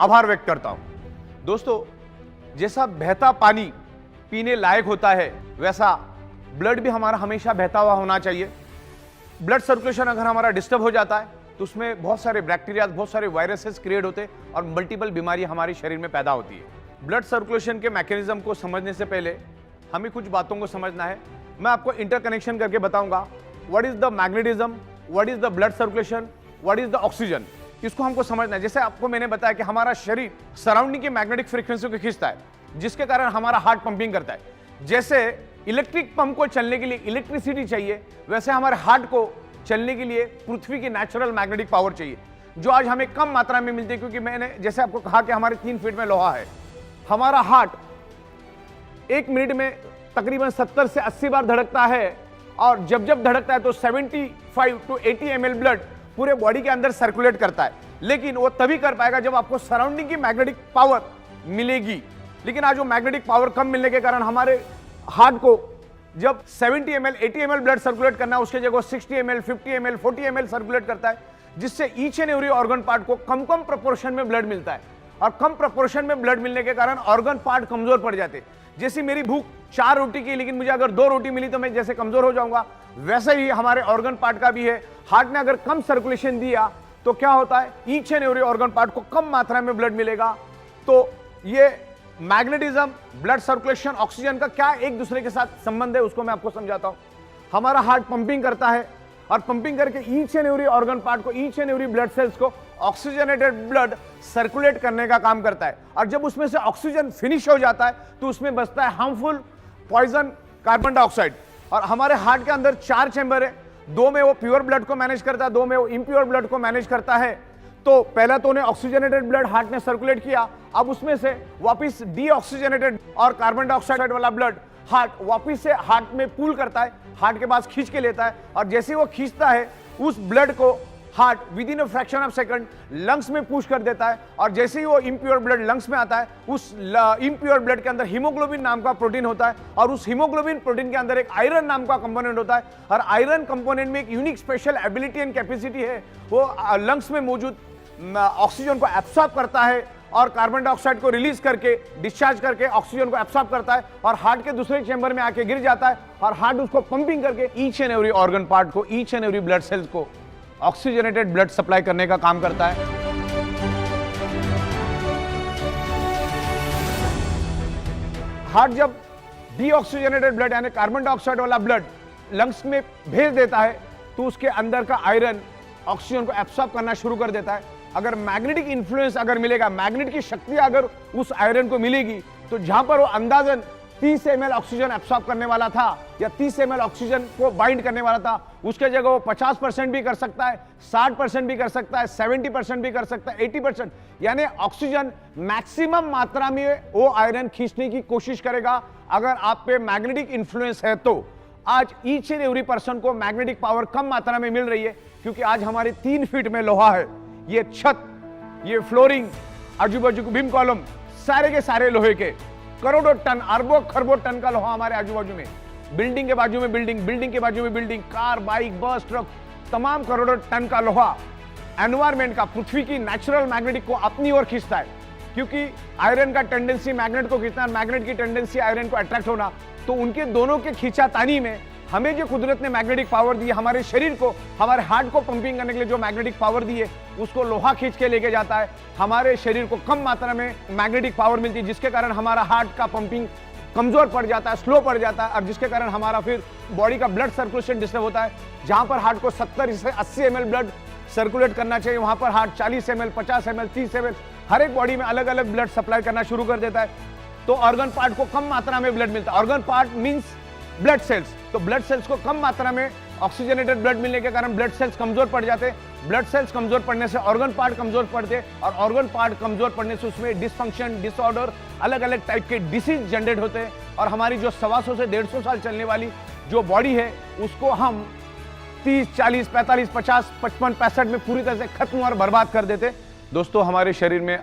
आभार व्यक्त करता हूं। दोस्तों, जैसा बहता पानी पीने लायक होता है, वैसा ब्लड भी हमारा हमेशा बहता हुआ होना चाहिए। ब्लड सर्कुलेशन अगर हमारा डिस्टर्ब हो जाता है तो उसमें बहुत सारे बैक्टीरिया, बहुत सारे वायरसेस क्रिएट होते हैं और मल्टीपल बीमारी हमारे शरीर में पैदा होती है। ब्लड सर्कुलेशन के मैकेनिज्म को समझने से पहले हमें कुछ बातों को समझना है। मैं आपको इंटरकनेक्शन करके बताऊंगा। What is the magnetism, what is the blood circulation, what is the oxygen, इसको हमको समझना है। जैसे आपको मैंने बताया कि हमारा शरीर सराउंडिंग की मैग्नेटिक फ्रीक्वेंसी को खींचता है, जिसके कारण हमारा हार्ट पंपिंग करता है। जैसे इलेक्ट्रिक पंप को चलने के लिए इलेक्ट्रिसिटी चाहिए, वैसे हमारे हार्ट को चलने के लिए पृथ्वी की नेचुरल मैग्नेटिक पावर चाहिए, जो आज हमें कम मात्रा में मिलती है। क्योंकि मैंने जैसे आपको कहा कि हमारे 3 फीट में लोहा है। हमारा हार्ट 1 मिनट में तकरीबन 70 से 80 बार धड़कता है, और जब जब धड़कता है तो 75 to 80 ml ब्लड पूरे बॉडी के अंदर सर्कुलेट करता है। लेकिन वो तभी कर पाएगा जब आपको सराउंडिंग की मैग्नेटिक पावर मिलेगी। लेकिन आज वो मैग्नेटिक पावर कम मिलने के कारण हमारे हार्ट को जब 70 ml 80 ml ब्लड सर्कुलेट करना है, उसके जगह 60 ml 50 ml 40 ml सर्कुलेट करता है, जिससे each and every organ part को कम कम प्रोपोर्शन में ब्लड मिलता है। और कम प्रोपोर्शन में ब्लड मिलने के कारण ऑर्गन पार्ट कमजोर पड़ जाते हैं। जैसे मेरी भूख 4 रोटी की, लेकिन मुझे अगर 2 रोटी मिली तो मैं जैसे कमजोर हो जाऊंगा, वैसे ही हमारे ऑर्गन पार्ट का भी है। हार्ट ने अगर कम सर्कुलेशन दिया तो क्या होता है, each and every organ part को कम मात्रा में ब्लड मिलेगा। तो ये मैग्नेटिज्म, ब्लड सर्कुलेशन, ऑक्सीजन का क्या एक दूसरे के साथ संबंध है, उसको मैं आपको समझाता हूं। हमारा हार्ट पंपिंग करता है, और पंपिंग करके each and every organ part को, each and every blood cells को ऑक्सीजनेटेड ब्लड सर्कुलेट करने का काम करता है। और जब उसमें से ऑक्सीजन फिनिश हो जाता है तो उसमें बचता है हार्मफुल पॉइजन कार्बन डाइऑक्साइड। और हमारे हार्ट के अंदर 4 चैम्बर है, 2 में वो प्योर ब्लड को मैनेज करता है, 2 में वो इम्प्योर ब्लड को मैनेज करता है। तो पहला तो उन्हें ऑक्सीजनेटेड ब्लड हार्ट ने सर्कुलेट किया, अब उसमें से वापस डीऑक्सीजनेटेड और कार्बन डाइऑक्साइड वाला ब्लड हार्ट वापस से हार्ट में पूल करता है, हार्ट के पास खींच के लेता है। और जैसे वो खींचता है उस ब्लड को heart with in a fraction of second lungs में पुश कर देता है। और जैसे ही वो इम्प्योर ब्लड लंग्स में आता है, उस इम्प्योर ब्लड के अंदर हीमोग्लोबिन नाम का प्रोटीन होता है, और उस हीमोग्लोबिन प्रोटीन के अंदर एक आयरन नाम का कंपोनेंट होता है। और आयरन कंपोनेंट में एक unique special ability and capacity है, वो लंग्स में मौजूद ऑक्सीजन को एब्सॉर्ब करता है और कार्बन डाइऑक्साइड को रिलीज करके, डिस्चार्ज करके ऑक्सीजन को एब्सॉर्ब करता है, और हार्ट के दूसरे चैम्बर में आके गिर जाता है। और हार्ट उसको पंपिंग करके each and every organ part को, each and every blood cells को ऑक्सीजनेटेड ब्लड सप्लाई करने का काम करता है। हार्ट जब डीऑक्सीजनेटेड ब्लड यानी कार्बन डाइऑक्साइड वाला ब्लड लंग्स में भेज देता है तो उसके अंदर का आयरन ऑक्सीजन को एब्सॉर्ब करना शुरू कर देता है। अगर मैग्नेटिक इन्फ्लुएंस अगर मिलेगा, मैग्नेट की शक्ति अगर उस आयरन को मिलेगी, तो जहां पर वो अंदाजन 30 ml ऑक्सीजन एब्सॉर्ब करने वाला था या 30 ml ऑक्सीजन को बाइंड करने वाला था, उसके जगह वो 50% भी कर सकता है, 60% भी कर सकता है, 70% भी कर सकता है, 80%। यानी ऑक्सीजन मैक्सिमम मात्रा में वो आयरन खींचने की कोशिश करेगा अगर आप पे मैग्नेटिक इन्फ्लुएंस है तो। आज ईच एंड एवरी पर्सन को मैग्नेटिक पावर कम मात्रा में मिल रही है, क्योंकि आज हमारे 3 फीट में लोहा है। ये छत, ये फ्लोरिंग, आजू बाजू बीम कॉलम, सारे के सारे लोहे के, करोड़ों टन, अरबों खरबों टन का लोहा हमारे आजू बाजू में, बिल्डिंग के बाजू में बिल्डिंग, बिल्डिंग के बाजू में बिल्डिंग, कार, बाइक, बस, ट्रक, तमाम करोड़ों टन का लोहा एनवायरमेंट का, पृथ्वी की नेचुरल मैग्नेटिक को अपनी ओर खींचता है। क्योंकि आयरन का टेंडेंसी मैग्नेट को खींचना, मैग्नेट की टेंडेंसी आयरन को अट्रैक्ट होना, तो उनके दोनों के खींचातानी में हमें जो कुदरत ने मैग्नेटिक पावर दी है, हमारे शरीर को, हमारे हार्ट को पंपिंग करने के लिए जो मैग्नेटिक पावर दी है, उसको लोहा खींच के लेके जाता है। हमारे शरीर को कम मात्रा में मैग्नेटिक पावर मिलती है, जिसके कारण हमारा हार्ट का पंपिंग कमजोर पड़ जाता है, स्लो पड़ जाता है, और जिसके कारण हमारा फिर बॉडी का ब्लड सर्कुलेशन डिस्टर्ब होता है। जहां पर हार्ट को 70 से 80 ml ब्लड सर्कुलेट करना चाहिए, वहां पर हार्ट 40 ml, 50 ml, 30 ml, हर एक बॉडी में अलग अलग ब्लड सप्लाई करना शुरू कर देता है। तो ऑर्गन पार्ट को कम मात्रा में ब्लड मिलता है। Organ part means blood cells, तो ब्लड सेल्स को कम मात्रा में ऑक्सीजनेटेड ब्लड मिलने के कारण ब्लड सेल्स कमजोर पड़ जाते हैं। ब्लड सेल्स कमजोर पड़ने से ऑर्गन पार्ट कमजोर पड़ते हैं, और ऑर्गन पार्ट कमजोर पड़ने से उसमें डिसफंक्शन, डिसऑर्डर, अलग अलग टाइप के डिसीज जनरेट होते हैं। और हमारी जो 125 से 150 साल चलने वाली जो बॉडी है, उसको हम 30, 40, 45, 50, 55, 65 में पूरी तरह से खत्म और बर्बाद कर देते। दोस्तों, हमारे शरीर में